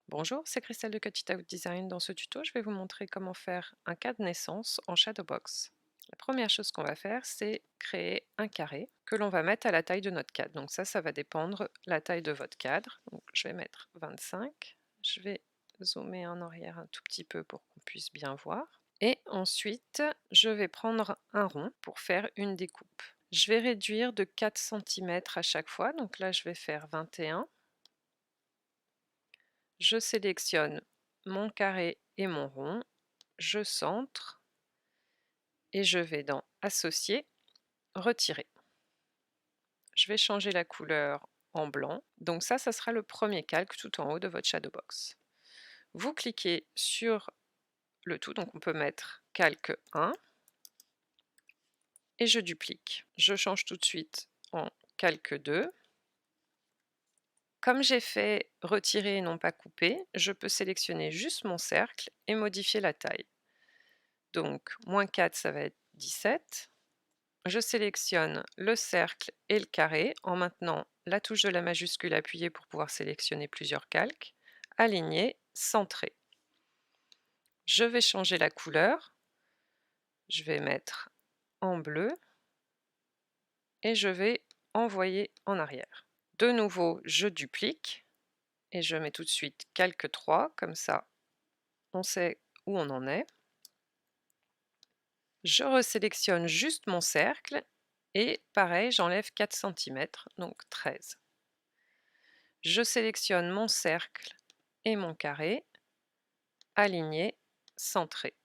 Bonjour, c'est Christelle de Cut It Out Design. Dans ce tuto, je vais vous montrer comment faire un cadre naissance en Shadowbox. La première chose qu'on va faire, c'est créer un carré que l'on va mettre à la taille de notre cadre. Donc ça va dépendre de la taille de votre cadre. Donc je vais mettre 25. Je vais zoomer en arrière un tout petit peu pour qu'on puisse bien voir. Et ensuite, je vais prendre un rond pour faire une découpe. Je vais réduire de 4 cm à chaque fois. Donc là, je vais faire 21. Je sélectionne mon carré et mon rond, je centre et je vais dans Associer, Retirer. Je vais changer la couleur en blanc. Donc ça sera le premier calque tout en haut de votre Shadowbox. Vous cliquez sur le tout, donc on peut mettre calque 1 et je duplique. Je change tout de suite en calque 2. Comme j'ai fait retirer et non pas couper, je peux sélectionner juste mon cercle et modifier la taille. Donc, -4, ça va être 17. Je sélectionne le cercle et le carré en maintenant la touche de la majuscule appuyée pour pouvoir sélectionner plusieurs calques. Aligner, centrer. Je vais changer la couleur. Je vais mettre en bleu et je vais envoyer en arrière. De nouveau, je duplique et je mets tout de suite calque 3, comme ça on sait où on en est. Je resélectionne juste mon cercle et pareil, j'enlève 4 cm, donc 13. Je sélectionne mon cercle et mon carré, aligner, centrer.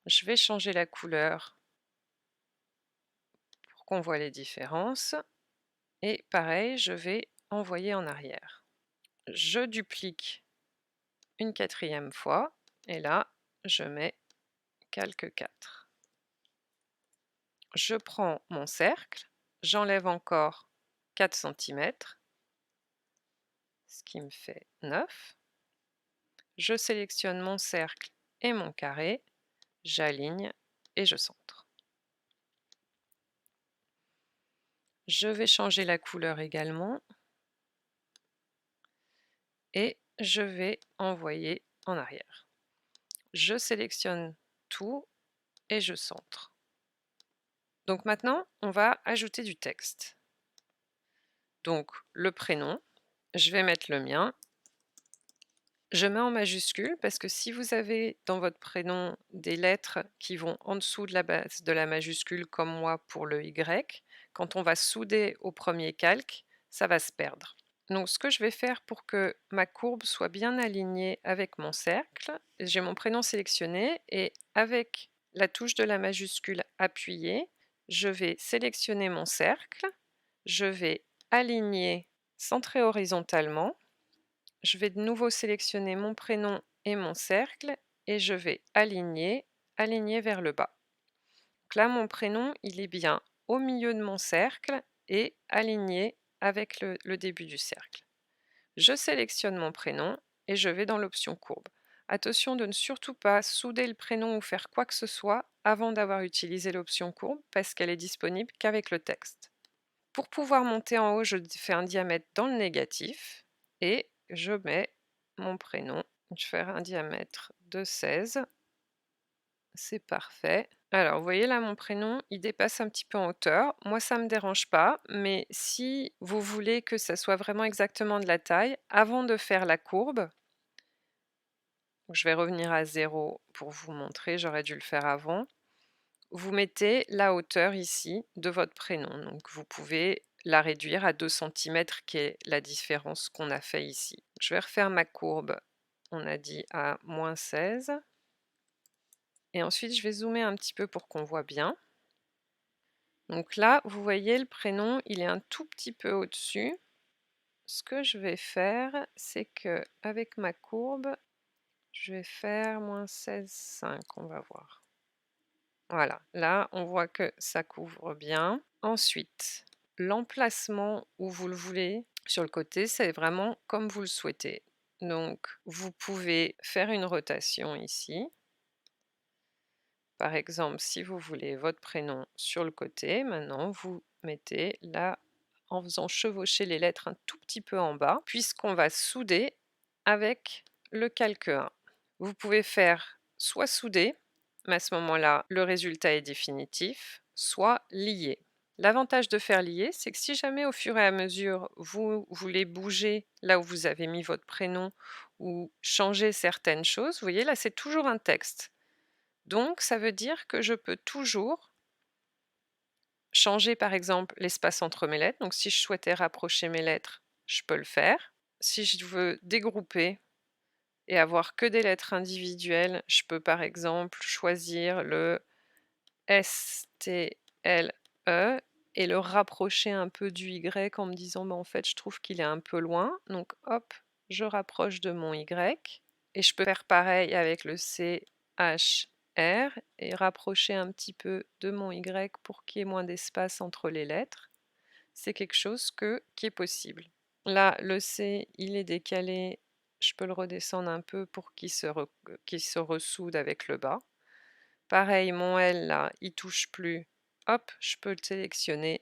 Je vais changer la couleur pour qu'on voit les différences et pareil, je vais envoyer en arrière. Je duplique une 4e fois et là, je mets calque 4. Je prends mon cercle, j'enlève encore 4 cm, ce qui me fait 9. Je sélectionne mon cercle et mon carré, j'aligne et je centre. Je vais changer la couleur également et je vais envoyer en arrière. Je sélectionne tout et je centre. Donc maintenant, on va ajouter du texte. Donc le prénom, je vais mettre le mien. Je mets en majuscule parce que si vous avez dans votre prénom des lettres qui vont en dessous de la base de la majuscule comme moi pour le Y, quand on va souder au premier calque, ça va se perdre. Donc ce que je vais faire pour que ma courbe soit bien alignée avec mon cercle, j'ai mon prénom sélectionné et avec la touche de la majuscule appuyée, je vais sélectionner mon cercle, je vais aligner, centrer horizontalement. Je vais de nouveau sélectionner mon prénom et mon cercle et je vais aligner, aligner vers le bas. Donc là, mon prénom, il est bien au milieu de mon cercle et aligné avec le début du cercle. Je sélectionne mon prénom et je vais dans l'option courbe. Attention de ne surtout pas souder le prénom ou faire quoi que ce soit avant d'avoir utilisé l'option courbe parce qu'elle est disponible qu'avec le texte. Pour pouvoir monter en haut, je fais un diamètre dans le négatif et je mets mon prénom. Je vais faire un diamètre de 16. C'est parfait. Alors, vous voyez là, mon prénom, il dépasse un petit peu en hauteur. Moi, ça ne me dérange pas, mais si vous voulez que ça soit vraiment exactement de la taille, avant de faire la courbe, je vais revenir à 0 pour vous montrer, j'aurais dû le faire avant. Vous mettez la hauteur ici de votre prénom. Donc, vous pouvez la réduire à 2 cm, qui est la différence qu'on a fait ici. Je vais refaire ma courbe, on a dit à -16. Et ensuite, je vais zoomer un petit peu pour qu'on voit bien. Donc là, vous voyez, le prénom, il est un tout petit peu au-dessus. Ce que je vais faire, c'est que avec ma courbe, je vais faire -16,5, on va voir. Voilà, là, on voit que ça couvre bien. Ensuite, l'emplacement où vous le voulez sur le côté, c'est vraiment comme vous le souhaitez. Donc, vous pouvez faire une rotation ici. Par exemple, si vous voulez votre prénom sur le côté, maintenant vous mettez là en faisant chevaucher les lettres un tout petit peu en bas, puisqu'on va souder avec le calque 1. Vous pouvez faire soit soudé, mais à ce moment-là, le résultat est définitif, soit lié. L'avantage de faire lié, c'est que si jamais au fur et à mesure, vous voulez bouger là où vous avez mis votre prénom ou changer certaines choses, vous voyez là, c'est toujours un texte. Donc, ça veut dire que je peux toujours changer, par exemple, l'espace entre mes lettres. Donc, si je souhaitais rapprocher mes lettres, je peux le faire. Si je veux dégrouper et avoir que des lettres individuelles, je peux, par exemple, choisir le S-T-L-E et le rapprocher un peu du Y en me disant: «Bah, en fait, je trouve qu'il est un peu loin». Donc hop, je rapproche de mon Y et je peux faire pareil avec le C-H-R et rapprocher un petit peu de mon Y pour qu'il y ait moins d'espace entre les lettres. C'est quelque chose qui est possible. Là, le C, il est décalé, je peux le redescendre un peu pour qu'il se ressoude avec le bas. Pareil, mon L là, il touche plus. Hop, je peux le sélectionner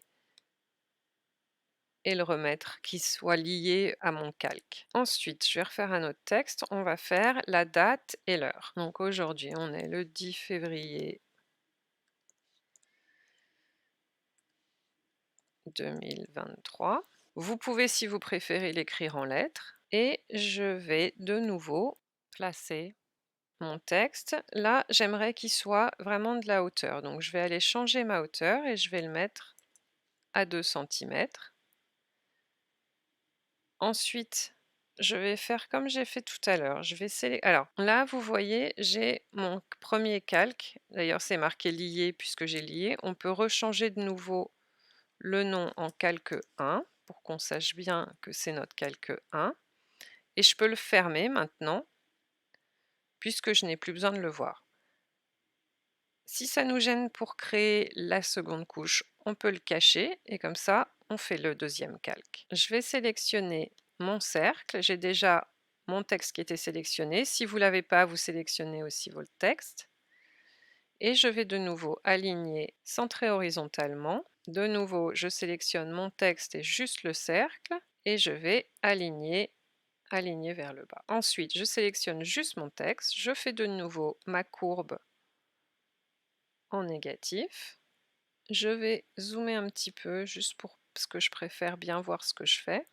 et le remettre, qu'il soit lié à mon calque. Ensuite, je vais refaire un autre texte. On va faire la date et l'heure. Donc aujourd'hui, on est le 10 février 2023. Vous pouvez, si vous préférez, l'écrire en lettres. Et je vais de nouveau placer mon texte. Là, j'aimerais qu'il soit vraiment de la hauteur. Donc, je vais aller changer ma hauteur et je vais le mettre à 2 cm. Ensuite, je vais faire comme j'ai fait tout à l'heure. Alors là, vous voyez, j'ai mon premier calque. D'ailleurs, c'est marqué lié puisque j'ai lié. On peut rechanger de nouveau le nom en calque 1 pour qu'on sache bien que c'est notre calque 1. Et je peux le fermer maintenant puisque je n'ai plus besoin de le voir. Si ça nous gêne pour créer la seconde couche, on peut le cacher et comme ça, on fait le deuxième calque. Je vais sélectionner mon cercle. J'ai déjà mon texte qui était sélectionné. Si vous ne l'avez pas, vous sélectionnez aussi votre texte. Et je vais de nouveau aligner, centrer horizontalement. De nouveau, je sélectionne mon texte et juste le cercle. Et je vais aligner vers le bas. Ensuite, je sélectionne juste mon texte. Je fais de nouveau ma courbe en négatif. Je vais zoomer un petit peu juste parce que je préfère bien voir ce que je fais.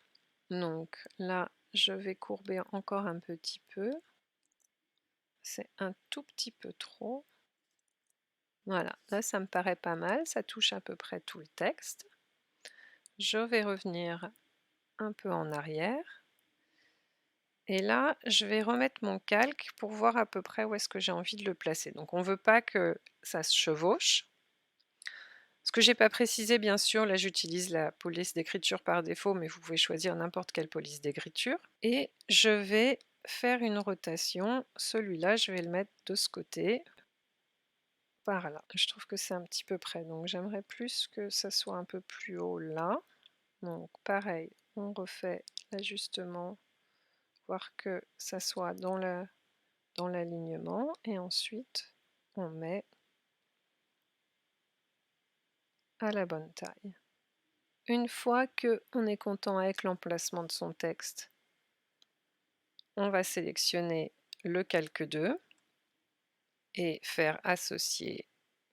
Donc là, je vais courber encore un petit peu. C'est un tout petit peu trop. Voilà, là ça me paraît pas mal, ça touche à peu près tout le texte. Je vais revenir un peu en arrière. Et là, je vais remettre mon calque pour voir à peu près où est-ce que j'ai envie de le placer. Donc on ne veut pas que ça se chevauche. Ce que j'ai pas précisé, bien sûr, là j'utilise la police d'écriture par défaut, mais vous pouvez choisir n'importe quelle police d'écriture. Et je vais faire une rotation. Celui-là, je vais le mettre de ce côté, par là. Je trouve que c'est un petit peu près, donc j'aimerais plus que ça soit un peu plus haut là. Donc pareil, on refait l'ajustement, voir que ça soit dans l'alignement, et ensuite on met à la bonne taille. Une fois qu'on est content avec l'emplacement de son texte, on va sélectionner le calque 2 et faire associer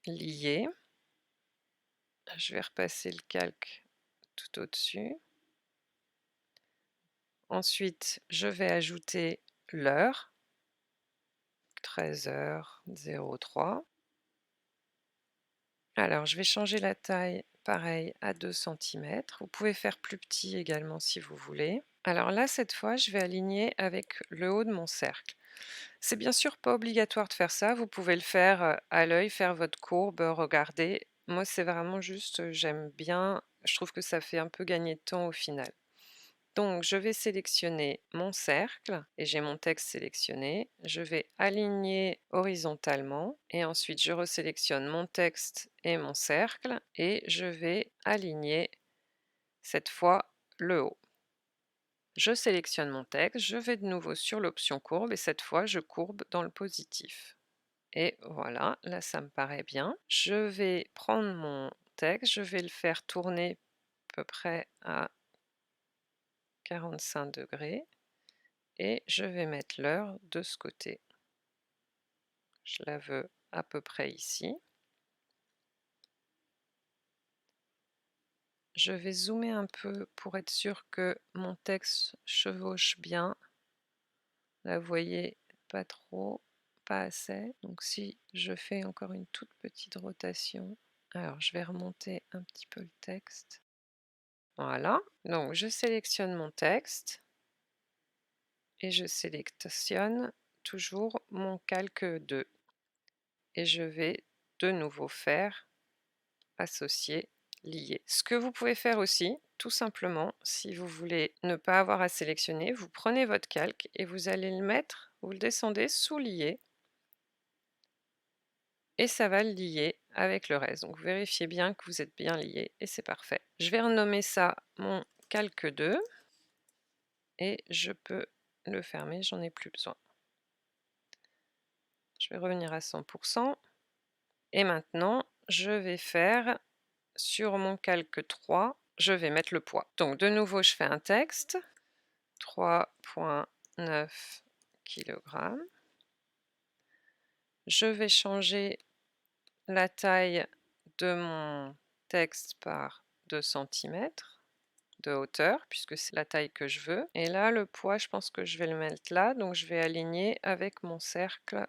lier. Je vais repasser le calque tout au-dessus. Ensuite, je vais ajouter l'heure, 13h03. Alors, je vais changer la taille, pareil, à 2 cm. Vous pouvez faire plus petit également si vous voulez. Alors là, cette fois, je vais aligner avec le haut de mon cercle. C'est bien sûr pas obligatoire de faire ça, vous pouvez le faire à l'œil, faire votre courbe, regarder. Moi, c'est vraiment juste, j'aime bien, je trouve que ça fait un peu gagner de temps au final. Donc, je vais sélectionner mon cercle et j'ai mon texte sélectionné. Je vais aligner horizontalement et ensuite je resélectionne mon texte et mon cercle et je vais aligner cette fois le haut. Je sélectionne mon texte, je vais de nouveau sur l'option courbe et cette fois je courbe dans le positif. Et voilà, là ça me paraît bien. Je vais prendre mon texte, je vais le faire tourner à peu près à 45 degrés et je vais mettre l'heure de ce côté. Je la veux à peu près ici. Je vais zoomer un peu pour être sûr que mon texte chevauche bien. Là, vous voyez, pas trop, pas assez. Donc si je fais encore une toute petite rotation, alors je vais remonter un petit peu le texte. Voilà, donc je sélectionne mon texte et je sélectionne toujours mon calque 2 et je vais de nouveau faire associer, lier. Ce que vous pouvez faire aussi, tout simplement, si vous voulez ne pas avoir à sélectionner, vous prenez votre calque et vous allez le mettre, vous le descendez sous lier et ça va le lier avec le reste. Donc vérifiez bien que vous êtes bien lié et c'est parfait. Je vais renommer ça mon calque 2 et je peux le fermer, j'en ai plus besoin. Je vais revenir à 100% et maintenant je vais faire sur mon calque 3, je vais mettre le poids. Donc de nouveau je fais un texte, 3,9 kg. Je vais changer la taille de mon texte par 2 cm de hauteur, puisque c'est la taille que je veux. Et là, le poids, je pense que je vais le mettre là, donc je vais aligner avec mon cercle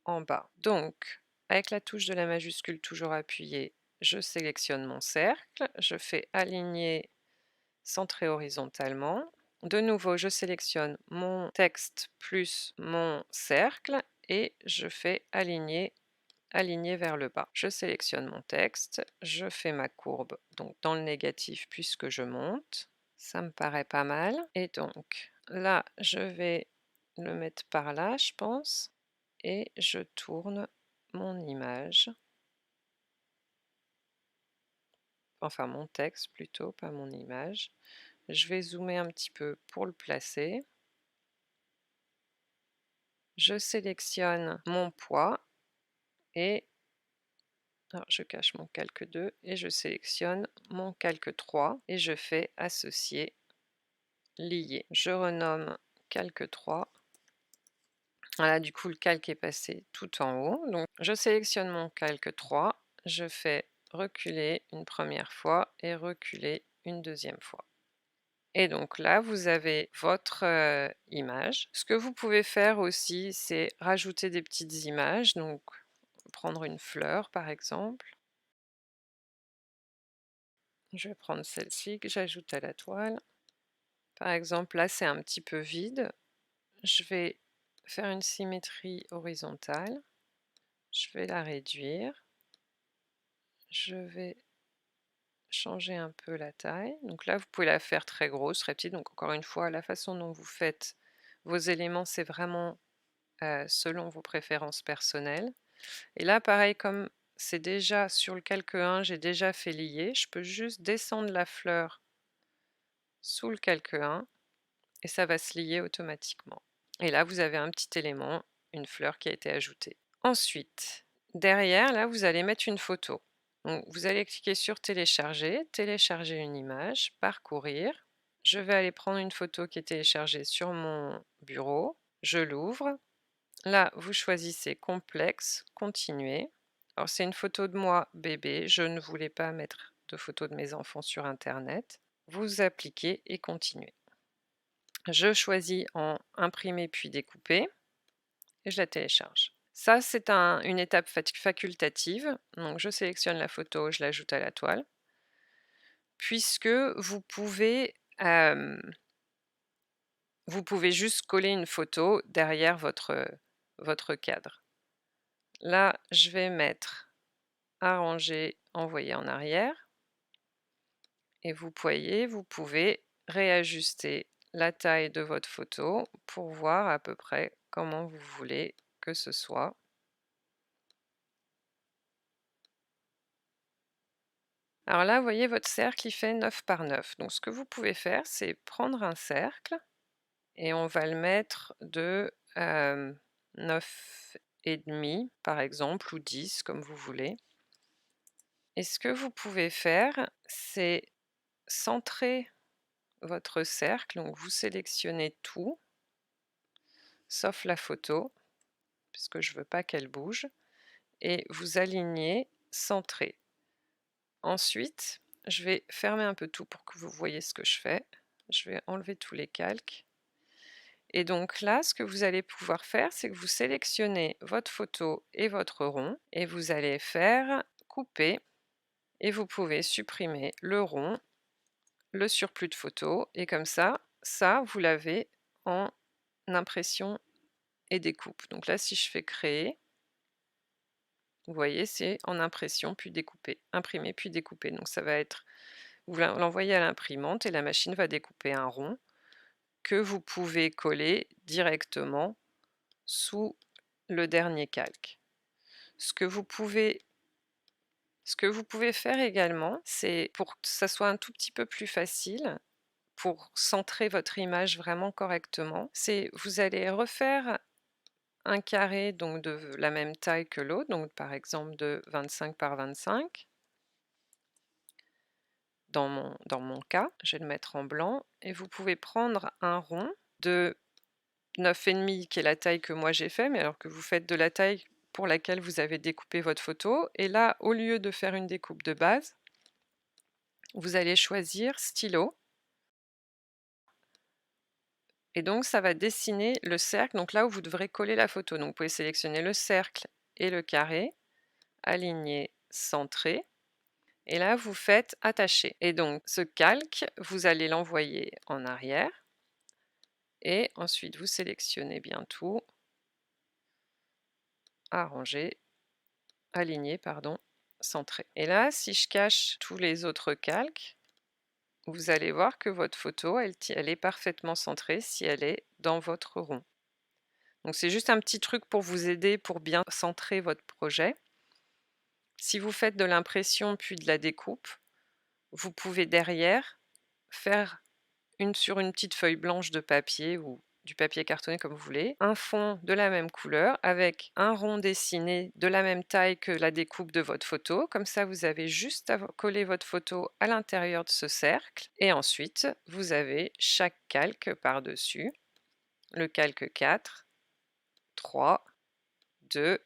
en bas. Donc, avec la touche de la majuscule toujours appuyée, je sélectionne mon cercle, je fais aligner centré horizontalement. De nouveau, je sélectionne mon texte plus mon cercle et je fais aligner vers le bas. Je sélectionne mon texte, je fais ma courbe donc dans le négatif puisque je monte. Ça me paraît pas mal. Et donc là, je vais le mettre par là, je pense, et je tourne mon image. Enfin, mon texte plutôt, pas mon image. Je vais zoomer un petit peu pour le placer. Je sélectionne mon poids et alors je cache mon calque 2 et je sélectionne mon calque 3 et je fais associer, lier. Je renomme calque 3. Voilà, du coup le calque est passé tout en haut. Donc je sélectionne mon calque 3, je fais reculer une première fois et reculer une deuxième fois. Et donc là, vous avez votre image. Ce que vous pouvez faire aussi, c'est rajouter des petites images. Donc, prendre une fleur, par exemple. Je vais prendre celle-ci que j'ajoute à la toile. Par exemple, là, c'est un petit peu vide. Je vais faire une symétrie horizontale. Je vais la réduire. Je vais changer un peu la taille. Donc là, vous pouvez la faire très grosse, très petite. Donc encore une fois, la façon dont vous faites vos éléments, c'est vraiment selon vos préférences personnelles. Et là, pareil, comme c'est déjà sur le calque 1, j'ai déjà fait lier, je peux juste descendre la fleur sous le calque 1 et ça va se lier automatiquement. Et là, vous avez un petit élément, une fleur qui a été ajoutée. Ensuite, derrière, là, vous allez mettre une photo. Donc, vous allez cliquer sur télécharger, télécharger une image, parcourir. Je vais aller prendre une photo qui est téléchargée sur mon bureau. Je l'ouvre. Là, vous choisissez complexe, continuer. Alors, c'est une photo de moi bébé. Je ne voulais pas mettre de photo de mes enfants sur Internet. Vous appliquez et continuez. Je choisis en imprimer puis découper et je la télécharge. Ça, c'est une étape facultative. Donc, je sélectionne la photo, je l'ajoute à la toile. Puisque vous pouvez juste coller une photo derrière votre cadre. Là, je vais mettre arranger, envoyer en arrière. Et vous pouvez réajuster la taille de votre photo pour voir à peu près comment vous voulez que ce soit. Alors là, vous voyez, votre cercle, il fait 9 par 9. Donc, ce que vous pouvez faire, c'est prendre un cercle et on va le mettre de 9 et demi, par exemple, ou 10, comme vous voulez. Et ce que vous pouvez faire, c'est centrer votre cercle. Donc, vous sélectionnez tout. sauf la photo, puisque je ne veux pas qu'elle bouge, et vous alignez, centré. Ensuite, je vais fermer un peu tout pour que vous voyez ce que je fais. Je vais enlever tous les calques. Et donc là, ce que vous allez pouvoir faire, c'est que vous sélectionnez votre photo et votre rond, et vous allez faire couper, et vous pouvez supprimer le rond, le surplus de photos, et comme ça, vous l'avez en impression et découpe. Donc là, si je fais créer, vous voyez, c'est en impression puis découpé, imprimé puis découpé. Donc ça va être, vous l'envoyez à l'imprimante et la machine va découper un rond que vous pouvez coller directement sous le dernier calque. Ce que vous pouvez faire également, c'est pour que ça soit un tout petit peu plus facile, pour centrer votre image vraiment correctement, c'est vous allez refaire un carré donc de la même taille que l'autre, donc par exemple de 25 par 25. Dans mon cas, je vais le mettre en blanc et vous pouvez prendre un rond de 9,5 qui est la taille que moi j'ai fait, mais alors que vous faites de la taille pour laquelle vous avez découpé votre photo. Et là, au lieu de faire une découpe de base, vous allez choisir stylo. Et donc, ça va dessiner le cercle, donc là où vous devrez coller la photo. Donc, vous pouvez sélectionner le cercle et le carré, aligner, centrer. Et là, vous faites attacher. Et donc, ce calque, vous allez l'envoyer en arrière. Et ensuite, vous sélectionnez bien tout. Arranger, aligner, pardon, centrer. Et là, si je cache tous les autres calques, vous allez voir que votre photo, elle est parfaitement centrée si elle est dans votre rond. Donc c'est juste un petit truc pour vous aider pour bien centrer votre projet. Si vous faites de l'impression puis de la découpe, vous pouvez derrière faire sur une petite feuille blanche de papier ou du papier cartonné comme vous voulez, un fond de la même couleur avec un rond dessiné de la même taille que la découpe de votre photo. Comme ça, vous avez juste à coller votre photo à l'intérieur de ce cercle. Et ensuite, vous avez chaque calque par-dessus. Le calque 4, 3, 2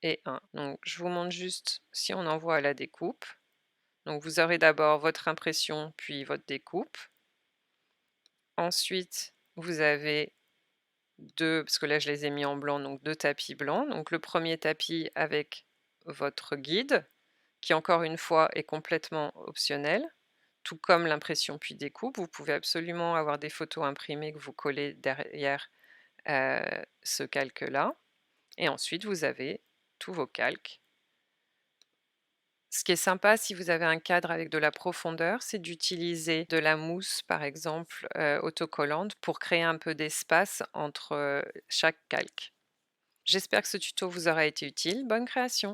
et 1. Donc, je vous montre juste si on envoie à la découpe. Donc, vous aurez d'abord votre impression, puis votre découpe. Ensuite, vous avez parce que là je les ai mis en blanc, donc 2 tapis blancs. Donc le premier tapis avec votre guide, qui encore une fois est complètement optionnel, tout comme l'impression puis découpe. Vous pouvez absolument avoir des photos imprimées que vous collez derrière ce calque-là. Et ensuite vous avez tous vos calques. Ce qui est sympa si vous avez un cadre avec de la profondeur, c'est d'utiliser de la mousse, par exemple, autocollante pour créer un peu d'espace entre chaque calque. J'espère que ce tuto vous aura été utile. Bonne création!